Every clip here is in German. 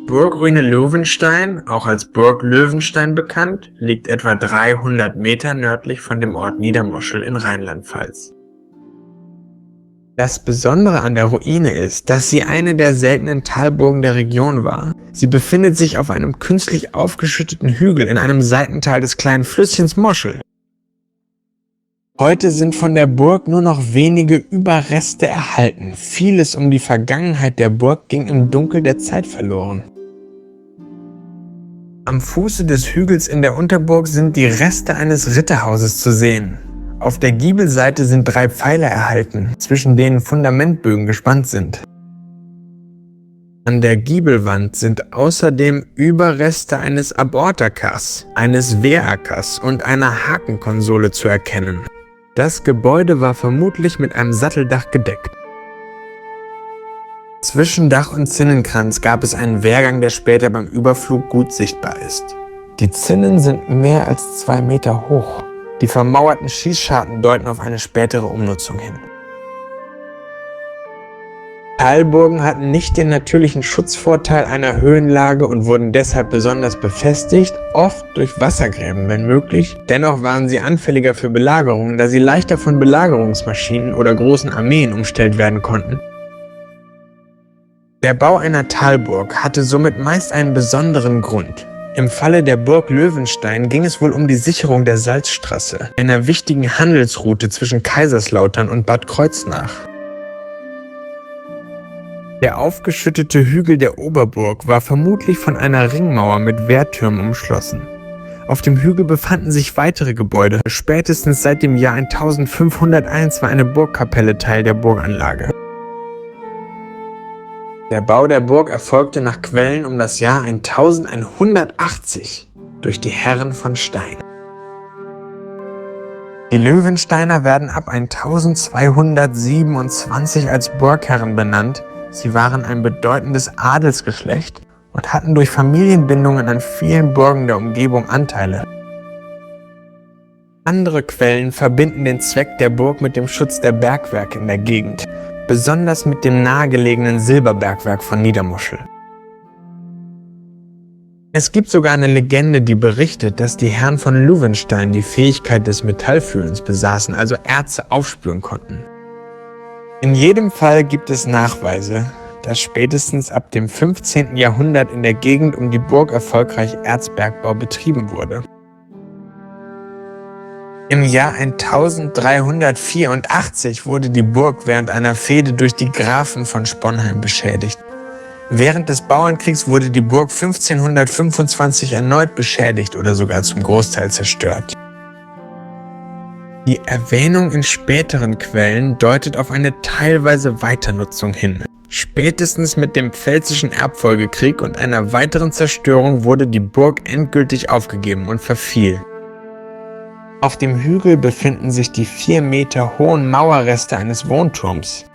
Burgruine Löwenstein, auch als Burg Löwenstein bekannt, liegt etwa 300 Meter nördlich von dem Ort Niedermoschel in Rheinland-Pfalz. Das Besondere an der Ruine ist, dass sie eine der seltenen Talburgen der Region war. Sie befindet sich auf einem künstlich aufgeschütteten Hügel in einem Seitental des kleinen Flüsschens Moschel. Heute sind von der Burg nur noch wenige Überreste erhalten. Vieles um die Vergangenheit der Burg ging im Dunkel der Zeit verloren. Am Fuße des Hügels in der Unterburg sind die Reste eines Ritterhauses zu sehen. Auf der Giebelseite sind 3 Pfeiler erhalten, zwischen denen Fundamentbögen gespannt sind. An der Giebelwand sind außerdem Überreste eines Abortakas, eines Wehrackers und einer Hakenkonsole zu erkennen. Das Gebäude war vermutlich mit einem Satteldach gedeckt. Zwischen Dach und Zinnenkranz gab es einen Wehrgang, der später beim Überflug gut sichtbar ist. Die Zinnen sind mehr als 2 Meter hoch. Die vermauerten Schießscharten deuten auf eine spätere Umnutzung hin. Talburgen hatten nicht den natürlichen Schutzvorteil einer Höhenlage und wurden deshalb besonders befestigt, oft durch Wassergräben, wenn möglich. Dennoch waren sie anfälliger für Belagerungen, da sie leichter von Belagerungsmaschinen oder großen Armeen umstellt werden konnten. Der Bau einer Talburg hatte somit meist einen besonderen Grund. Im Falle der Burg Löwenstein ging es wohl um die Sicherung der Salzstraße, einer wichtigen Handelsroute zwischen Kaiserslautern und Bad Kreuznach. Der aufgeschüttete Hügel der Oberburg war vermutlich von einer Ringmauer mit Wehrtürmen umschlossen. Auf dem Hügel befanden sich weitere Gebäude. Spätestens seit dem Jahr 1501 war eine Burgkapelle Teil der Burganlage. Der Bau der Burg erfolgte nach Quellen um das Jahr 1180 durch die Herren von Stein. Die Löwensteiner werden ab 1227 als Burgherren benannt. Sie waren ein bedeutendes Adelsgeschlecht und hatten durch Familienbindungen an vielen Burgen der Umgebung Anteile. Andere Quellen verbinden den Zweck der Burg mit dem Schutz der Bergwerke in der Gegend, besonders mit dem nahegelegenen Silberbergwerk von Niedermoschel. Es gibt sogar eine Legende, die berichtet, dass die Herren von Löwenstein die Fähigkeit des Metallfühlens besaßen, also Erze aufspüren konnten. In jedem Fall gibt es Nachweise, dass spätestens ab dem 15. Jahrhundert in der Gegend um die Burg erfolgreich Erzbergbau betrieben wurde. Im Jahr 1384 wurde die Burg während einer Fehde durch die Grafen von Sponheim beschädigt. Während des Bauernkriegs wurde die Burg 1525 erneut beschädigt oder sogar zum Großteil zerstört. Die Erwähnung in späteren Quellen deutet auf eine teilweise Weiternutzung hin. Spätestens mit dem Pfälzischen Erbfolgekrieg und einer weiteren Zerstörung wurde die Burg endgültig aufgegeben und verfiel. Auf dem Hügel befinden sich die 4 Meter hohen Mauerreste eines Wohnturms.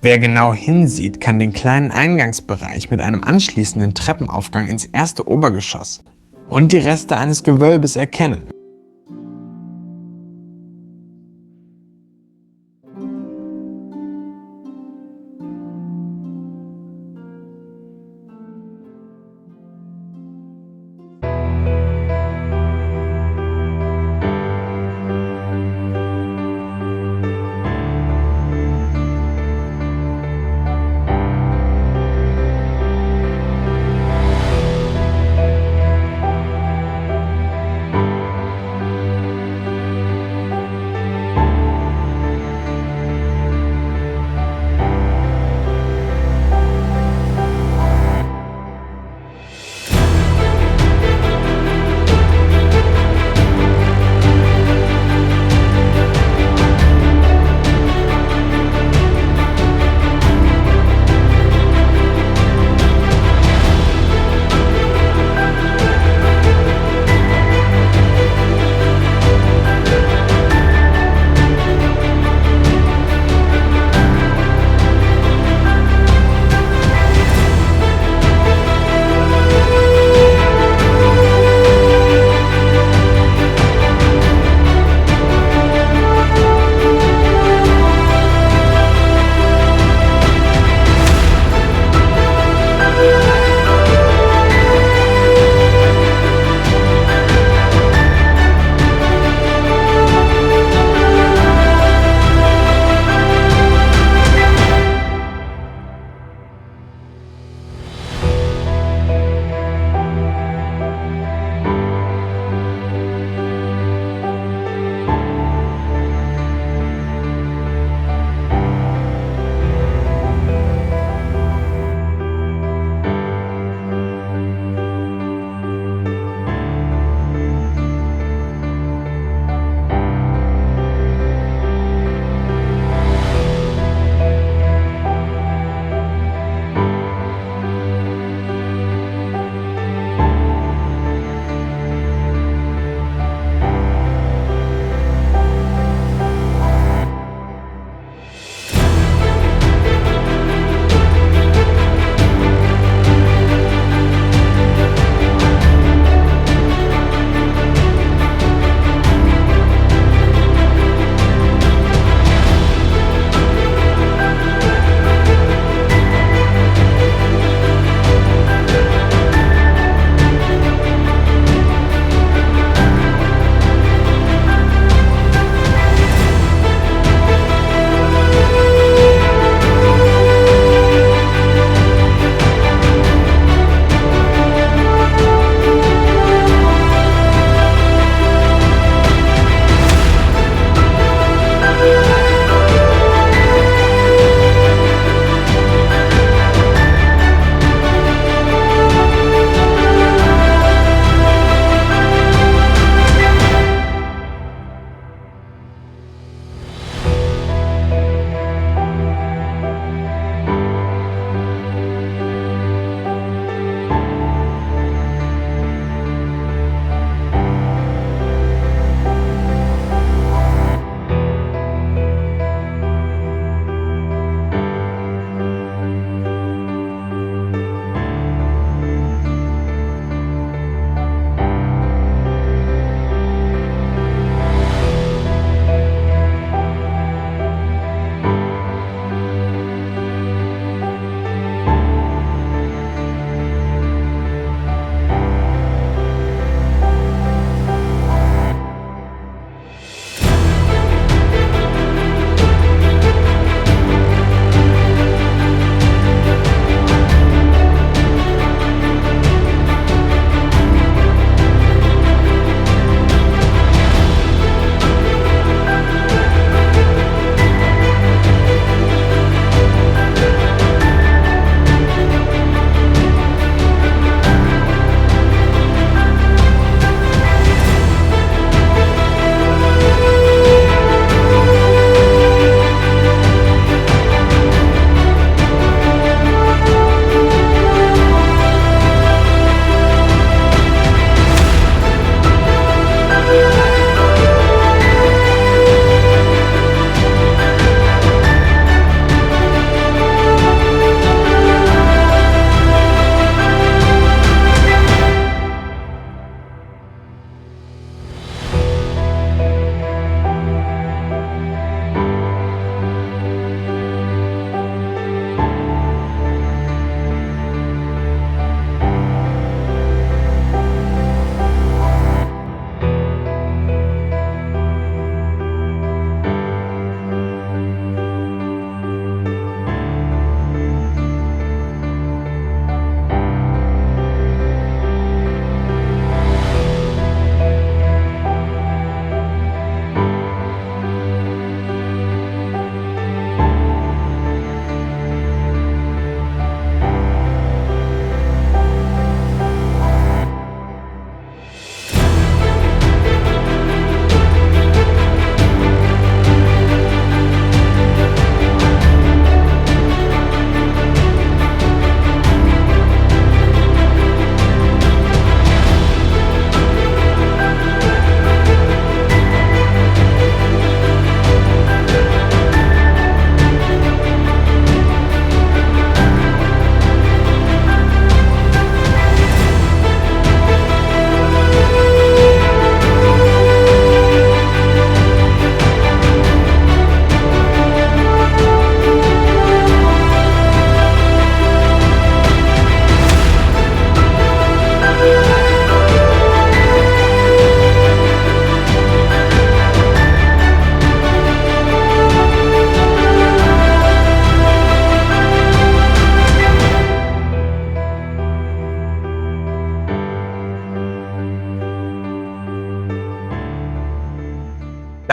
Wer genau hinsieht, kann den kleinen Eingangsbereich mit einem anschließenden Treppenaufgang ins erste Obergeschoss und die Reste eines Gewölbes erkennen.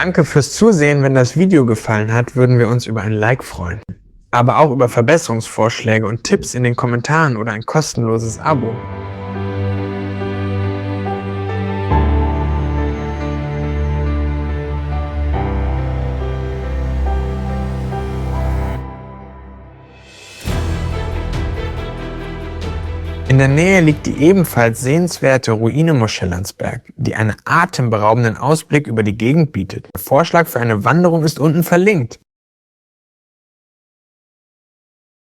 Danke fürs Zusehen. Wenn das Video gefallen hat, würden wir uns über ein Like freuen. Aber auch über Verbesserungsvorschläge und Tipps in den Kommentaren oder ein kostenloses Abo. In der Nähe liegt die ebenfalls sehenswerte Ruine Moschellandsberg, die einen atemberaubenden Ausblick über die Gegend bietet. Der Vorschlag für eine Wanderung ist unten verlinkt.